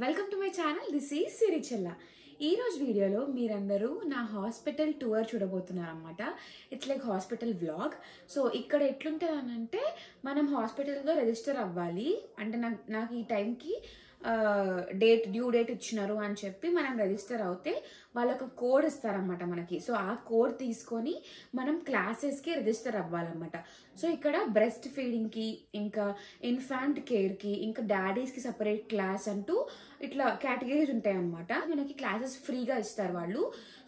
Welcome to my channel. This is Sirichella. ఈ రోజు వీడియోలో మీరందరూ నా హాస్పిటల్ టూర్ చూడబోతున్నారు అనమాట. It's like hospital vlog. So ఇక్కడ ఎట్లుంటుంది అని అంటే, మనం హాస్పిటల్లో రిజిస్టర్ అవ్వాలి. అంటే నాకు ఈ టైంకి డ్యూ డేట్ ఇచ్చినారు అని చెప్పి మనం రిజిస్టర్ అవుతే వాళ్ళు ఒక కోడ్ ఇస్తారన్నమాట మనకి. సో ఆ కోడ్ తీసుకొని మనం క్లాసెస్కి రిజిస్టర్ అవ్వాలన్నమాట. సో ఇక్కడ బ్రెస్ట్ ఫీడింగ్కి, ఇంకా ఇన్ఫాంట్ కేర్కి, ఇంకా డాడీస్కి సపరేట్ క్లాస్ అంటూ ఇట్లా కేటగిరీస్ ఉంటాయి అన్నమాట. మనకి క్లాసెస్ ఫ్రీగా ఇస్తారు వాళ్ళు.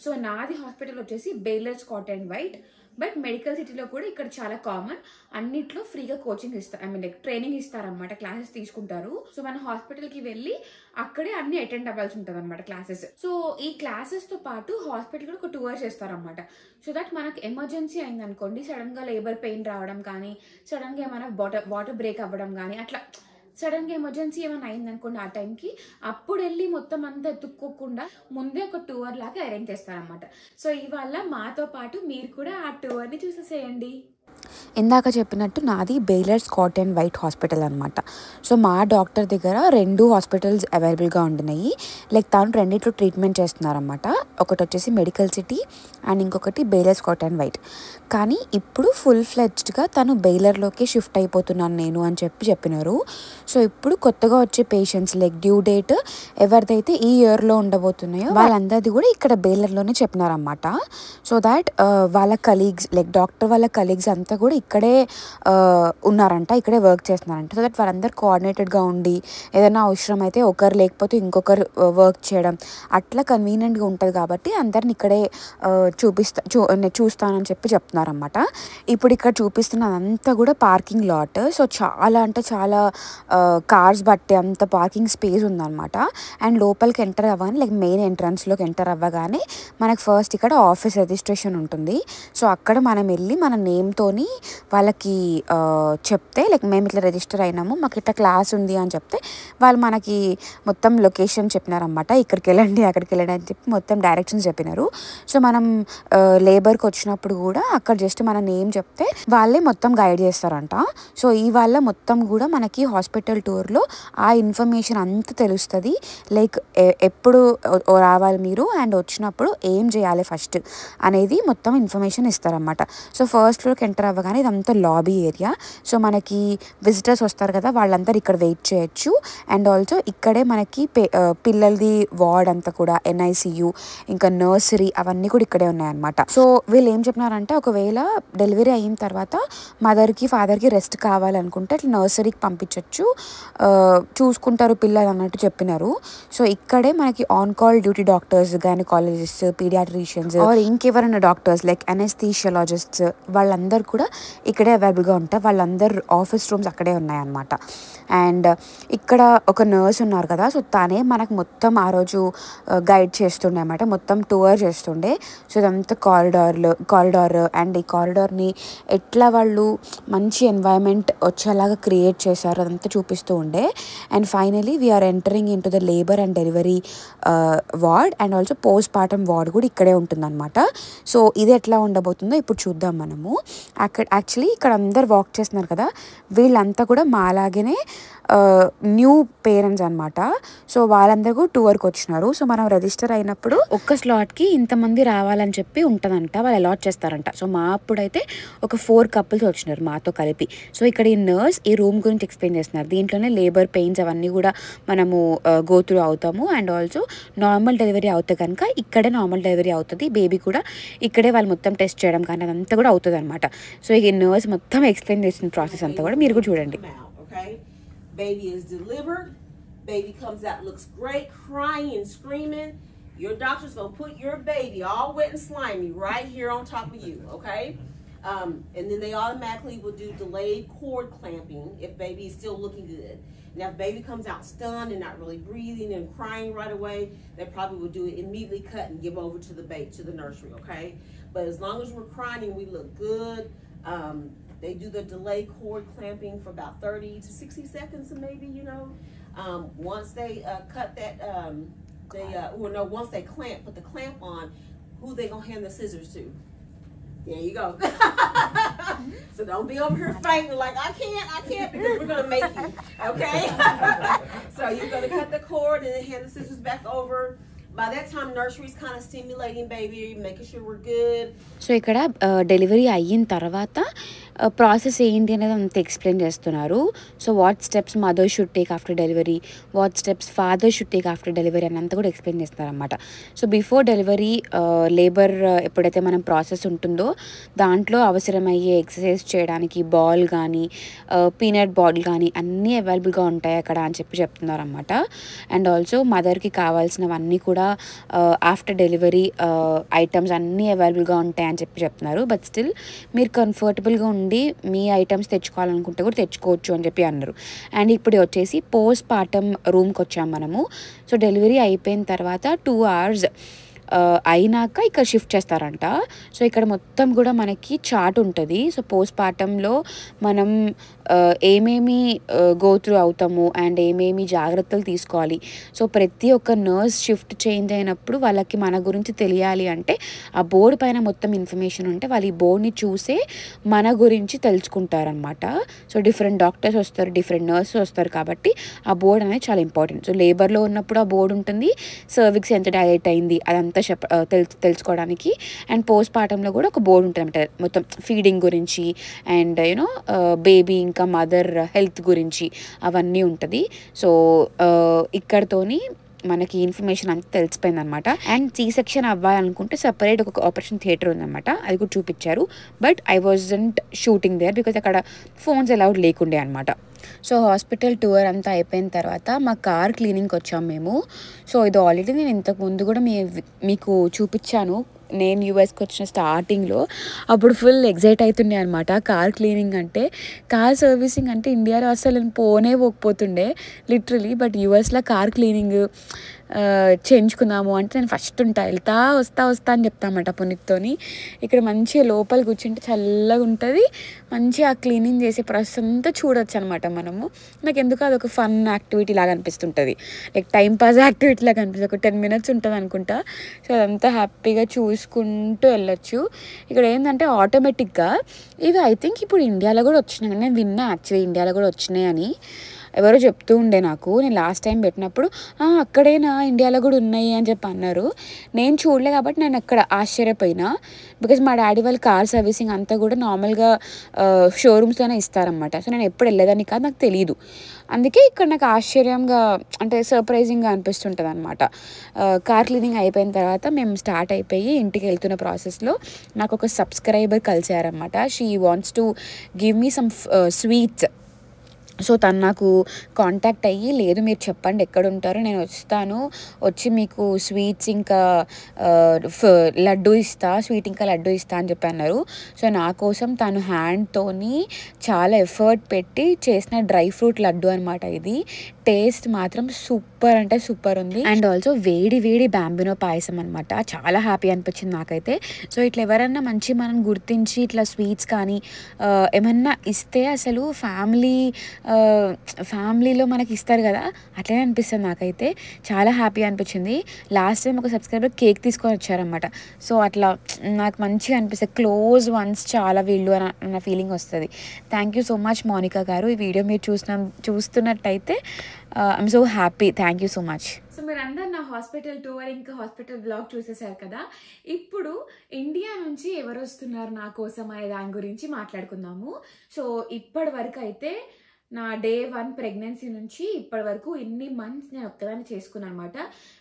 సో నాది హాస్పిటల్ వచ్చేసి baler Scott and white. But medical సిటీలో కూడా ఇక్కడ చాలా కామన్, అన్నిట్లో ఫ్రీగా కోచింగ్ ఇస్తారు, ఐ మీన్ లైక్ ట్రైనింగ్ ఇస్తారనమాట, క్లాసెస్ తీసుకుంటారు. సో మన హాస్పిటల్కి వెళ్ళి అక్కడే అన్ని అటెండ్ అవ్వాల్సి ఉంటుంది అనమాట క్లాసెస్. సో ఈ క్లాసెస్తో పాటు హాస్పిటల్ కూడా ఒక టూర్ చేస్తారనమాట. సో దట్ మనకు ఎమర్జెన్సీ అయింది అనుకోండి, సడన్గా లేబర్ పెయిన్ రావడం కానీ, సడన్గా ఏమైనా వాటర్ బ్రేక్ అవ్వడం కానీ, అట్లా సడన్గా ఎమర్జెన్సీ ఏమైనా అయింది అనుకోండి, ఆ టైంకి అప్పుడు వెళ్ళి మొత్తం అంతా ఎత్తుక్కోకుండా ముందే ఒక టూర్ లాగా అరేంజ్ చేస్తారనమాట. సో ఇవాళ మాతో పాటు మీరు కూడా ఆ టూర్ని చూసేసేయండి. ఇందాక చెప్పినట్టు నాది baler Scott and white hospital అనమాట. సో మా డాక్టర్ దగ్గర 2 హాస్పిటల్స్ అవైలబుల్గా ఉంటున్నాయి. లైక్ తాను రెండిట్లో ట్రీట్మెంట్ చేస్తున్నారన్నమాట. ఒకటి వచ్చేసి మెడికల్ సిటీ అండ్ ఇంకొకటి బేలర్ స్కాట్ అండ్ వైట్. కానీ ఇప్పుడు ఫుల్ ఫ్లెడ్జ్డ్గా తను బేలర్లోకి షిఫ్ట్ అయిపోతున్నాను నేను అని చెప్పినారు. సో ఇప్పుడు కొత్తగా వచ్చే పేషెంట్స్ లైక్ డ్యూ డేట్ ఎవరిదైతే ఈ ఇయర్లో ఉండబోతున్నాయో వాళ్ళందరిది కూడా ఇక్కడ బేలర్లోనే చెప్పినారన్నమాట. సో దాట్ వాళ్ళ కలీగ్స్ లైక్ డాక్టర్ వాళ్ళ కలీగ్స్ అంతా కూడా ఇక్కడే ఉన్నారంట, ఇక్కడే వర్క్ చేస్తున్నారంట. సో దట్ వాళ్ళందరూ కోఆర్డినేటెడ్గా ఉండి ఏదైనా అవసరం అయితే ఒకరు లేకపోతే ఇంకొకరు వర్క్ చేయడం అట్లా కన్వీనియంట్గా ఉంటుంది. కాబట్టి అందరిని ఇక్కడే చూస్తానని చెప్తున్నారన్నమాట. ఇప్పుడు ఇక్కడ చూపిస్తున్నదంతా కూడా పార్కింగ్ లాట్. సో చాలా అంటే చాలా కార్స్ బట్టి అంత పార్కింగ్ స్పేస్ ఉందన్నమాట. అండ్ లోపలికి ఎంటర్ అవ్వగానే లైక్ మెయిన్ ఎంట్రన్స్లోకి ఎంటర్ అవ్వగానే మనకు ఫస్ట్ ఇక్కడ ఆఫీస్ రిజిస్ట్రేషన్ ఉంటుంది. సో అక్కడ మనం వెళ్ళి మన నేమ్తోని వాళ్ళకి చెప్తే లైక్ మేము ఇట్లా రిజిస్టర్ అయినాము, మాకు ఇట్లా క్లాస్ ఉంది అని చెప్తే వాళ్ళు మనకి మొత్తం లొకేషన్ చెప్పినారన్నమాట. ఇక్కడికి వెళ్ళండి అక్కడికి వెళ్ళండి అని చెప్పి మొత్తం డైరెక్షన్స్ చెప్పినారు. సో మనం లేబర్కి వచ్చినప్పుడు కూడా అక్కడ జస్ట్ మన నేమ్ చెప్తే వాళ్ళే మొత్తం గైడ్ చేస్తారంట. సో ఈ వాళ్ళ మొత్తం కూడా మనకి హాస్పిటల్ టూర్లో ఆ ఇన్ఫర్మేషన్ అంతా తెలుస్తుంది. లైక్ ఎప్పుడు రావాలి మీరు అండ్ వచ్చినప్పుడు ఏం చేయాలి ఫస్ట్ అనేది మొత్తం ఇన్ఫర్మేషన్ ఇస్తారన్నమాట. సో ఫస్ట్ ఫ్లోర్కి ఎంటర్ అవ్వగానే ఇదంతా లాబీ ఏరియా. సో మనకి విజిటర్స్ వస్తారు కదా, వాళ్ళందరూ ఇక్కడ వెయిట్ చేయొచ్చు. అండ్ ఆల్సో ఇక్కడే మనకి పిల్లలది వార్డ్ అంతా కూడా, NICU, ఇంకా నర్సరీ అవన్నీ కూడా ఇక్కడే ఉన్నాయన్నమాట. సో వీళ్ళు ఏం చెప్పినారంటే, ఒకవేళ డెలివరీ అయిన తర్వాత మదర్కి ఫాదర్కి రెస్ట్ కావాలనుకుంటే అట్లా నర్సరీకి పంపించవచ్చు, చూసుకుంటారు పిల్లలు అన్నట్టు చెప్పినారు. సో ఇక్కడే మనకి on call duty doctors, gynaecologist, paediatricians or ఇంకెవరైనా డాక్టర్స్ లైక్ అనెస్థీషియాలజిస్ట్స్ వాళ్ళందరూ కూడా ఇక్కడే అవైలబుల్గా ఉంటారు. వాళ్ళందరూ ఆఫీస్ రూమ్స్ అక్కడే ఉన్నాయన్నమాట. అండ్ ఇక్కడ ఒక నర్స్ ఉన్నారు కదా, సో తనే మనకు మొత్తం ఆ రోజు గైడ్ చేస్తుండే అన్నమాట, మొత్తం టూర్ చేస్తుండే. సో ఇదంతా కారిడార్ అండ్ ఈ కారిడార్ని ఎట్లా వాళ్ళు మంచి ఎన్వైరన్మెంట్ వచ్చేలాగా క్రియేట్ చేశారు అదంతా చూపిస్తూ ఉండే. And finally we're entering into the labour and delivery ward and also postpartum ward కూడా ఇక్కడే ఉంటుందన్నమాట. సో ఇది ఎట్లా ఉండబోతుందో ఇప్పుడు చూద్దాం మనము. యాక్చువల్లీ ఇక్కడ అందరు వాక్ చేస్తున్నారు కదా, వీళ్ళంతా కూడా మాలాగనే న్యూ పేరెంట్స్ అనమాట. సో వాళ్ళందరూ టూర్కి వచ్చినారు. సో మనం రిజిస్టర్ అయినప్పుడు ఒక్క స్లాట్కి ఇంతమంది రావాలని చెప్పి ఉంటుందంట, వాళ్ళు అలాట్ చేస్తారంట. సో మా అప్పుడైతే ఒక 4 కపుల్స్ వచ్చినారు మాతో కలిపి. సో ఇక్కడ ఈ నర్స్ ఈ రూమ్ గురించి ఎక్స్ప్లెయిన్ చేస్తున్నారు. దీంట్లోనే లేబర్ పెయిన్స్ అవన్నీ కూడా మనము గో త్రూ అవుతాము. అండ్ ఆల్సో నార్మల్ డెలివరీ అవుతే కనుక ఇక్కడే నార్మల్ డెలివరీ అవుతుంది, బేబీ కూడా ఇక్కడే వాళ్ళు మొత్తం టెస్ట్ చేయడం కానీ అదంతా కూడా అవుతుంది అనమాట. సో ఈ నర్స్ మొత్తం ఎక్స్ప్లెయిన్ చేసిన ప్రాసెస్ అంతా కూడా మీరు కూడా చూడండి. Baby is delivered. Baby comes out, looks great, crying and screaming. Your doctor's gonna put your baby all wet and slimy right here on top of you, okay? And then they automatically will do delayed cord clamping if baby is still looking good. Now, if baby comes out stunned and not really breathing and crying right away, they probably will do it immediately, cut and give over to the nursery, okay? But as long as we're crying and we look good, they do the delay cord clamping for about 30 to 60 seconds, maybe, you know. Once they cut that, once they put the clamp on, who they gonna hand the scissors to? There you go. So don't be over here fainting like, I can't, because we're going to make you, okay? So you're going to cut the cord and then hand the scissors back over. By that time, nursery's kind of stimulating baby, making sure we're good. So ఇక్కడ delivery అయిన తర్వాత process ఏంటి అనేది అంత explain చేస్తున్నారు. So what steps mother should take after delivery, what steps father should take after delivery అని అంతా కూడా ఎక్స్ప్లెయిన్ చేస్తున్నారు అనమాట. సో బిఫోర్ డెలివరీ లేబర్ ఎప్పుడైతే మనం ప్రాసెస్ ఉంటుందో దాంట్లో అవసరమయ్యే ఎక్సర్సైజ్ చేయడానికి బాల్ కానీ పీనట్ బాల్ కానీ అన్నీ అవైలబుల్గా ఉంటాయి అక్కడ అని చెప్తున్నారు అనమాట. అండ్ ఆల్సో మదర్కి కావాల్సినవన్నీ కూడా ఆఫ్టర్ డెలివరీ ఐటమ్స్ అన్నీ అవైలబుల్గా ఉంటాయి అని చెప్తున్నారు. బట్ స్టిల్ మీరు కంఫర్టబుల్గా ఉండి మీ ఐటమ్స్ తెచ్చుకోవాలనుకుంటే కూడా తెచ్చుకోవచ్చు అని చెప్పి అన్నారు. అండ్ ఇప్పుడు వచ్చేసి పోస్ట్ పార్టమ్ రూమ్కి వచ్చాము మనము. సో డెలివరీ అయిపోయిన తర్వాత 2 hours అయినాక ఇక్కడ షిఫ్ట్ చేస్తారంట. సో ఇక్కడ మొత్తం కూడా మనకి చార్ట్ ఉంటుంది. సో పోస్ట్ పార్టంలో మనం ఏమేమి గో త్రూ అవుతాము అండ్ ఏమేమి జాగ్రత్తలు తీసుకోవాలి. సో ప్రతి ఒక్క నర్స్ షిఫ్ట్ చేంజ్ అయినప్పుడు వాళ్ళకి మన గురించి తెలియాలి అంటే ఆ బోర్డు పైన మొత్తం ఇన్ఫర్మేషన్ ఉంటే వాళ్ళు ఈ బోర్డుని చూసే మన గురించి తెలుసుకుంటారనమాట. సో డిఫరెంట్ డాక్టర్స్ వస్తారు, డిఫరెంట్ నర్సెస్ వస్తారు కాబట్టి ఆ బోర్డు అనేది చాలా ఇంపార్టెంట్. సో లేబర్లో ఉన్నప్పుడు ఆ బోర్డు ఉంటుంది, సర్విక్స్ ఎంత డైలైట్ అయింది అదంతా తెలుసుకోవడానికి. అండ్ పోస్ట్ పార్టంలో కూడా ఒక బోర్డు ఉంటుంది అనమాట, మొత్తం ఫీడింగ్ గురించి అండ్ యూనో బేబీ ఇంకా మదర్ హెల్త్ గురించి అవన్నీ ఉంటుంది. సో ఇక్కడతోని మనకి ఇన్ఫర్మేషన్ అంతా తెలిసిపోయింది అనమాట. అండ్ సి సెక్షన్ అవ్వాలనుకుంటే సపరేట్ ఒక ఆపరేషన్ థియేటర్ ఉందన్నమాట, అది కూడా చూపించారు. But I wasn't shooting there because అక్కడ ఫోన్స్ అలౌడ్ లేకుండే అనమాట. సో హాస్పిటల్ టూర్ అంతా అయిపోయిన తర్వాత మా కార్ క్లీనింగ్కి వచ్చాము మేము. సో ఇది ఆల్రెడీ నేను ఇంతకుముందు కూడా మీకు చూపించాను. నేను యూఎస్కి వచ్చిన స్టార్టింగ్లో అప్పుడు ఫుల్ ఎగ్జైట్ అవుతుండే అనమాట. కార్ క్లీనింగ్ అంటే, కార్ సర్వీసింగ్ అంటే ఇండియాలో అసలు పోకపోతుండే లిటరలీ. బట్ యూఎస్లో కార్ క్లీనింగ్ చేయించుకుందాము అంటే నేను ఫస్ట్ వెళ్తా వస్తా అని చెప్తామట పునీత్తోని. ఇక్కడ మంచిగా లోపల కూర్చుంటే చల్లగా ఉంటుంది, మంచిగా ఆ క్లీనింగ్ చేసే ప్రాసెస్ అంతా చూడొచ్చు అనమాట మనము. నాకు ఎందుకు అదొక ఫన్ యాక్టివిటీ లాగా అనిపిస్తుంటుంది, లైక్ టైంపాస్ యాక్టివిటీ లాగా అనిపిస్తుంది. ఒక 10 minutes ఉంటుంది అనుకుంటా. సో అదంతా హ్యాపీగా చూసుకుంటూ వెళ్ళొచ్చు. ఇక్కడ ఏంటంటే ఆటోమేటిక్గా ఇవి ఐ థింక్ ఇప్పుడు ఇండియాలో కూడా వచ్చినాయి. నేను విన్నా యాక్చువల్లీ ఇండియాలో కూడా వచ్చినాయి అని ఎవరో చెప్తూ ఉండే నాకు. నేను లాస్ట్ టైం పెట్టినప్పుడు అక్కడేనా ఇండియాలో కూడా ఉన్నాయి అని చెప్పి అన్నారు. నేను చూడలే కాబట్టి నేను అక్కడ ఆశ్చర్యపోయినా. బికాజ్ మా డాడీ వాళ్ళు కార్ సర్వీసింగ్ అంతా కూడా నార్మల్గా షోరూమ్స్లోనే ఇస్తారనమాట. సో నేను ఎప్పుడు వెళ్ళేదాన్ని కాదు, నాకు తెలీదు. అందుకే ఇక్కడ నాకు ఆశ్చర్యంగా అంటే సర్ప్రైజింగ్గా అనిపిస్తుంటుంది అనమాట. కార్ క్లీనింగ్ అయిపోయిన తర్వాత మేము స్టార్ట్ అయిపోయి ఇంటికి వెళ్తున్న ప్రాసెస్లో నాకు ఒక సబ్స్క్రైబర్ కలిసారనమాట. She wants to give me some sweets. So తను నాకు కాంటాక్ట్ అయ్యి, లేదు మీరు చెప్పండి ఎక్కడ ఉంటారో నేను వస్తాను, వచ్చి మీకు స్వీట్స్ ఇంకా లడ్డు ఇస్తా, స్వీట్ ఇంకా లడ్డు ఇస్తా అని చెప్పి అన్నారు. సో నా కోసం తను హ్యాండ్తోని చాలా ఎఫర్ట్ పెట్టి చేసిన డ్రై ఫ్రూట్ లడ్డు అనమాట ఇది. టేస్ట్ మాత్రం సూపర్ అంటే సూపర్ ఉంది. అండ్ ఆల్సో వేడి వేడి బ్యాంబినో పాయసం అనమాట, చాలా హ్యాపీ అనిపించింది నాకైతే. సో ఇట్లా ఎవరన్నా మంచి మనం గుర్తించి ఇట్లా స్వీట్స్ కానీ ఏమన్నా ఇస్తే అసలు ఫ్యామిలీలో మనకి ఇస్తారు కదా, అట్లనే అనిపిస్తుంది నాకైతే. చాలా హ్యాపీ అనిపించింది. లాస్ట్ టైం ఒక సబ్స్క్రైబర్ కేక్ తీసుకొని వచ్చారనమాట. సో అట్లా నాకు మంచిగా అనిపిస్తుంది, క్లోజ్ వన్స్ చాలా వీళ్ళు అన్న ఫీలింగ్ వస్తుంది. Thank you so much Monica గారు. ఈ వీడియో మీరు చూస్తున్నట్టయితే I'm so happy. Thank you so much. So మీరందరూ నా హాస్పిటల్ టూర్ ఇంకా హాస్పిటల్ బ్లాగ్ చూసేసారు కదా. ఇప్పుడు ఇండియా నుంచి ఎవరు వస్తున్నారు నా కోసం అనే దాని గురించి మాట్లాడుకుందాము. సో ఇప్పటి వరకు అయితే నా day 1 ప్రెగ్నెన్సీ నుంచి ఇప్పటి వరకు ఇన్ని మంత్స్ నేను ఒక్కదాన్ని చేసుకున్నాను అనమాట.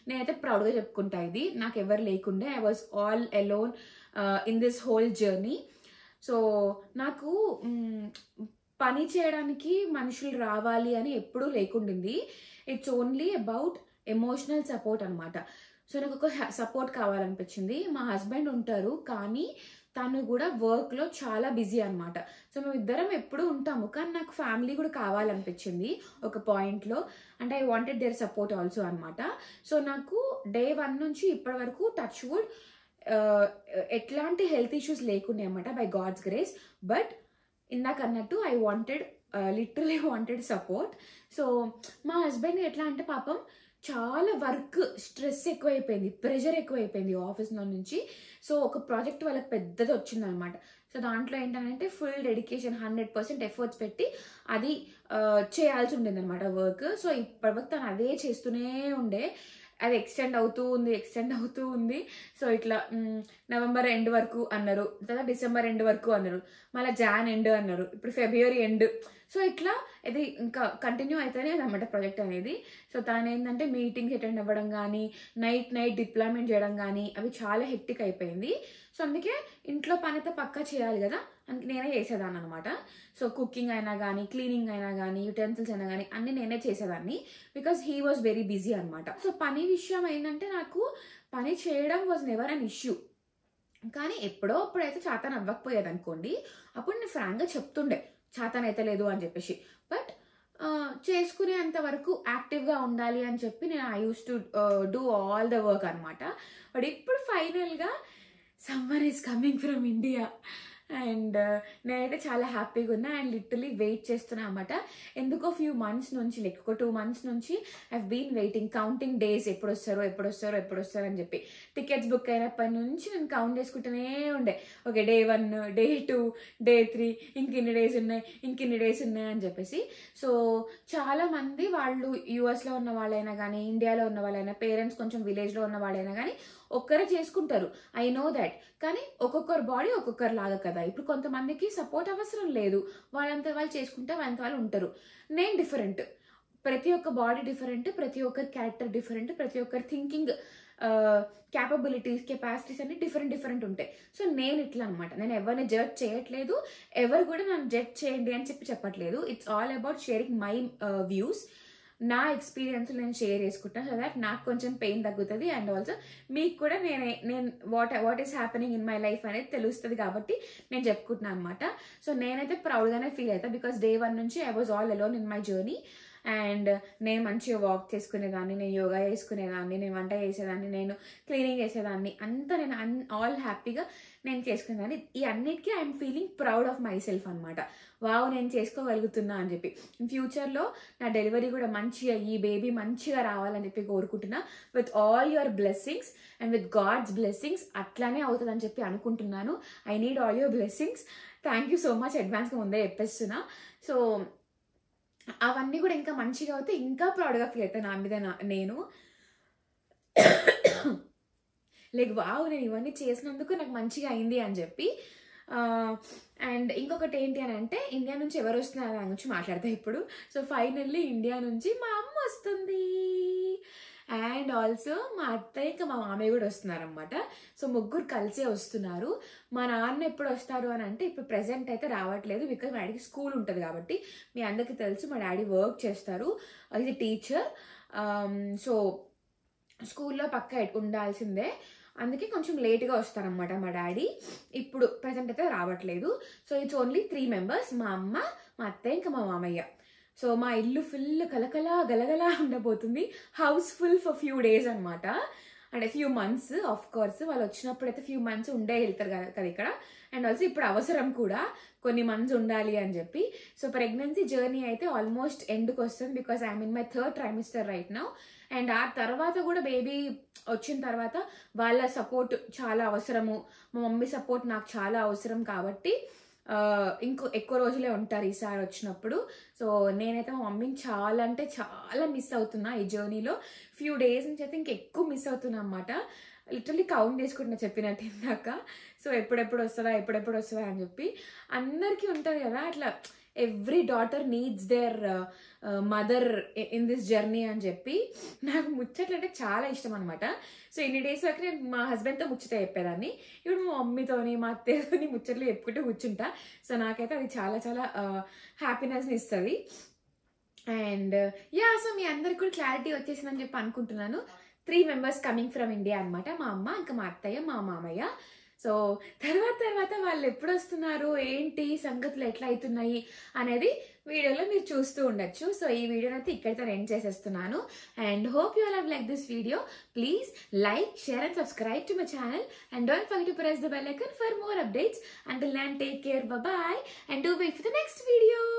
నేనైతే ప్రౌడ్గా చెప్పుకుంటా, ఇది నాకు ఎవరు లేకుండే. I was all alone in this whole journey. So నాకు పని చేయడానికి మనుషులు రావాలి అని ఎప్పుడూ లేకుండింది. It's only about emotional support అనమాట. సో నాకు ఒక సపోర్ట్ కావాలనిపించింది. మా హస్బెండ్ ఉంటారు కానీ తను కూడా వర్క్లో చాలా బిజీ అనమాట. సో మేము ఇద్దరం ఎప్పుడు ఉంటాము, కానీ నాకు ఫ్యామిలీ కూడా కావాలనిపించింది ఒక పాయింట్లో. And I wanted their support also అనమాట. సో నాకు day 1 నుంచి ఇప్పటి వరకు టచ్ వుడ్ ఎట్లాంటి హెల్త్ ఇష్యూస్ లేకుండే అనమాట, బై గాడ్స్ గ్రేస్. బట్ ఇందాక అన్నట్టు I wanted literally wanted support. So మా హస్బెండ్ ఎట్లా అంటే పాపం చాలా వర్క్ స్ట్రెస్ ఎక్కువైపోయింది, ప్రెషర్ ఎక్కువైపోయింది ఆఫీస్లో నుంచి. సో ఒక ప్రాజెక్ట్ వాళ్ళకి పెద్దది వచ్చిందనమాట. సో సో దాంట్లో ఏంటంటే ఫుల్ డెడికేషన్ 100% ఎఫర్ట్స్ పెట్టి అది చేయాల్సి ఉండేది అనమాట వర్క్. సో ఇప్పటివరకు తను అదే చేస్తూనే ఉండే. అది ఎక్స్టెండ్ అవుతూ ఉంది. సో ఇట్లా నవంబర్ ఎండ్ వరకు అన్నారు, తర్వాత డిసెంబర్ ఎండ్ వరకు అన్నారు, మళ్ళీ జాన్ ఎండ్ అన్నారు, ఇప్పుడు ఫిబ్రవరి ఎండ్. సో ఇట్లా ఇది ఇంకా కంటిన్యూ అవుతానే అనమాట ప్రాజెక్ట్ అనేది. సో తను ఏంటంటే మీటింగ్స్ అటెండ్ అవ్వడం కానీ, నైట్ డిప్లాయ్మెంట్ చేయడం కానీ అవి చాలా హెక్టిక్ అయిపోయింది. సో అందుకే ఇంట్లో పని అయితే పక్కా చేయాలి కదా, అందుకే నేనే చేసేదాన్ని అనమాట. సో కుకింగ్ అయినా కానీ, క్లీనింగ్ అయినా కానీ, యుటెన్సిల్స్ అయినా కానీ అన్ని నేనే చేసేదాన్ని, because he was very busy అనమాట. సో పని విషయం ఏంటంటే నాకు పని చేయడం వాజ్ నెవర్ అన్ ఇష్యూ. కానీ ఎప్పుడైతే చేతన అవ్వకపోయేది అనుకోండి, అప్పుడు నేను ఫ్రాంక్గా చెప్తుండే చేతన అయితే లేదు అని చెప్పేసి. బట్ చేసుకునేంత వరకు యాక్టివ్గా ఉండాలి అని చెప్పి నేను I use to do all the work అనమాట. బట్ ఇప్పుడు ఫైనల్గా summer is coming from India and నేనైతే చాలా హ్యాపీగా ఉన్నా అండ్ లిటరలీ వెయిట్ చేస్తున్నా అనమాట. ఎందుకో ఫ్యూ మంత్స్ నుంచి, లైక్ ఒక 2 months నుంచి I been waiting, counting days ఎప్పుడు వస్తారో అని చెప్పి. టికెట్స్ బుక్ అయినప్పటి నుంచి నేను కౌంట్ చేసుకుంటూనే ఉండే. ఓకే, Day 1, Day 2, Day 3, ఇంకిన్ని డేస్ ఉన్నాయి అని చెప్పేసి. సో చాలా మంది వాళ్ళు యూఎస్లో ఉన్న వాళ్ళైనా కానీ, ఇండియాలో ఉన్న వాళ్ళైనా, పేరెంట్స్ కొంచెం విలేజ్లో ఉన్న వాళ్ళైనా కానీ ఒక్కరే చేసుకుంటారు, ఐ నో దాట్. కానీ ఒక్కొక్కరు బాడీ ఒక్కొక్కరు లాగా కదా. ఇప్పుడు కొంతమందికి సపోర్ట్ అవసరం లేదు, వాళ్ళంతా వాళ్ళు చేసుకుంటే వాళ్ళంతా వాళ్ళు ఉంటారు. నేను డిఫరెంట్, ప్రతి ఒక్క బాడీ డిఫరెంట్, ప్రతి ఒక్కరి క్యారెక్టర్ డిఫరెంట్, ప్రతి ఒక్కరి థింకింగ్ కెపాసిటీస్ అన్ని డిఫరెంట్ ఉంటాయి. సో నేను ఇట్లా అనమాట. నేను ఎవరిని జడ్జ్ చేయట్లేదు, ఎవరు కూడా నన్ను జడ్జ్ చేయండి అని చెప్పట్లేదు. It's all about sharing my views. నా ఎక్స్పీరియన్స్ నేను షేర్ చేసుకుంటాను, సో దాట్ నాకు కొంచెం పెయిన్ తగ్గుతుంది అండ్ ఆల్సో మీకు కూడా నేను what is happening in my life అనేది తెలుస్తుంది కాబట్టి నేను చెప్పుకుంటున్నాను అనమాట. సో నేనైతే ప్రౌడ్గానే ఫీల్ అవుతాను, బికాస్ Day 1 నుంచి I was all alone in my journey. And నేను మంచిగా వాక్ చేసుకునేదాన్ని, నేను యోగా చేసుకునేదాన్ని, నేను వంట చేసేదాన్ని, నేను క్లీనింగ్ చేసేదాన్ని, అంతా నేను ఆల్ హ్యాపీగా నేను చేసుకునేదాన్ని. ఈ అన్నిటికీ I'm feeling proud of my self అనమాట. వావ్, నేను చేసుకోగలుగుతున్నా అని చెప్పి. ఫ్యూచర్లో నా డెలివరీ కూడా మంచిగా, ఈ బేబీ మంచిగా రావాలని చెప్పి కోరుకుంటున్నా. With all your blessings and with God's blessings అట్లానే అవుతుందని చెప్పి అనుకుంటున్నాను. I need all your blessings. Thank you so much, అడ్వాన్స్గా ముందే చెప్పేస్తున్నా. సో అవన్నీ కూడా ఇంకా మంచిగా అవుతే ఇంకా ప్రౌడ్గా ఫీల్ అవుతాను నా మీద నేను. లైక్ వావ్, నేను ఇవన్నీ చేసినందుకు నాకు మంచిగా అయింది అని చెప్పి. అండ్ ఇంకొకటి ఏంటి అని అంటే, ఇండియా నుంచి ఎవరు వస్తున్నారు దాని గురించి మాట్లాడతా ఇప్పుడు. సో ఫైనల్లీ ఇండియా నుంచి మా అమ్మ వస్తుంది అండ్ ఆల్సో మా అత్తయ్య ఇంకా మా మామయ్య కూడా వస్తున్నారనమాట. సో ముగ్గురు కలిసే వస్తున్నారు. మా నాన్న ఎప్పుడు వస్తారు అని అంటే, ఇప్పుడు ప్రెసెంట్ అయితే రావట్లేదు, బికాజ్ మా డాడీకి స్కూల్ ఉంటుంది కాబట్టి. మీ అందరికీ తెలుసు మా డాడీ వర్క్ చేస్తారు, ఇది టీచర్. సో స్కూల్లో పక్కా ఉండాల్సిందే, అందుకే కొంచెం లేట్గా వస్తారనమాట మా డాడీ. ఇప్పుడు ప్రెసెంట్ అయితే రావట్లేదు. సో ఇట్స్ ఓన్లీ 3 members, మా అమ్మ, మా అత్తయ్య, ఇంకా మా మామయ్య. సో మా ఇల్లు ఫుల్ గలగలా ఉండబోతుంది, హౌస్ఫుల్ ఫర్ ఫ్యూ డేస్ అనమాట. అంటే ఫ్యూ మంత్స్, ఆఫ్ కోర్స్ వాళ్ళు వచ్చినప్పుడు అయితే ఫ్యూ మంత్స్ ఉండే వెళ్తారు కదా ఇక్కడ. అండ్ ఆల్సో ఇప్పుడు అవసరం కూడా కొన్ని మంత్స్ ఉండాలి అని చెప్పి. సో ప్రెగ్నెన్సీ జర్నీ అయితే ఆల్మోస్ట్ ఎండ్కి వస్తుంది, because I'm in my 3rd trimester right now. And ఆ తర్వాత కూడా బేబీ వచ్చిన తర్వాత వాళ్ళ సపోర్ట్ చాలా అవసరము, మా మమ్మీ సపోర్ట్ నాకు చాలా అవసరం కాబట్టి ఎక్కువ రోజులే ఉంటారు ఈసారి వచ్చినప్పుడు. సో నేనైతే మా మమ్మీని చాలా అంటే చాలా మిస్ అవుతున్నా ఈ జర్నీలో. ఫ్యూ డేస్ నుంచి అయితే ఇంకెక్కువ మిస్ అవుతున్నా అనమాట. లిటరలీ కౌంట్ చేసుకుంటున్నా చెప్పినట్టు ఇందాక. సో ఎప్పుడెప్పుడు వస్తుందా అని చెప్పి. అందరికీ ఉంటుంది కదా అట్లా, every daughter needs there mother in this journey అని చెప్పి. నాకు ముచ్చట్లు అంటే చాలా ఇష్టం అనమాట. సో ఇన్ని డేస్ వరకు నేను మా హస్బెండ్తో ముచ్చట చెప్పేదాన్ని, ఇప్పుడు మా మమ్మీతోని, మా అత్తయ్యతోని ముచ్చట్లు చెప్పుకుంటూ కూర్చుంటా. సో నాకైతే అది చాలా చాలా హ్యాపీనెస్ని ఇస్తుంది. అండ్ సో మీ అందరికి కూడా క్లారిటీ వచ్చేసిందని చెప్పి అనుకుంటున్నాను. 3 members కమింగ్ ఫ్రమ్ ఇండియా అనమాట, మా అమ్మ, ఇంకా మా అత్తయ్య, మా మామయ్య. సో తర్వాత వాళ్ళు ఎప్పుడు వస్తున్నారు, ఏంటి సంగతులు ఎట్లా అవుతున్నాయి అనేది వీడియోలో మీరు చూస్తూ ఉండొచ్చు. సో ఈ వీడియోని అయితే ఇక్కడితో ఎండ్ చేసేస్తున్నాను. And hope you all have like this video. Please like, share and subscribe to my channel. And don't forget to press the bell icon for more updates. Until then, take care, bye bye, and do wait for the next video.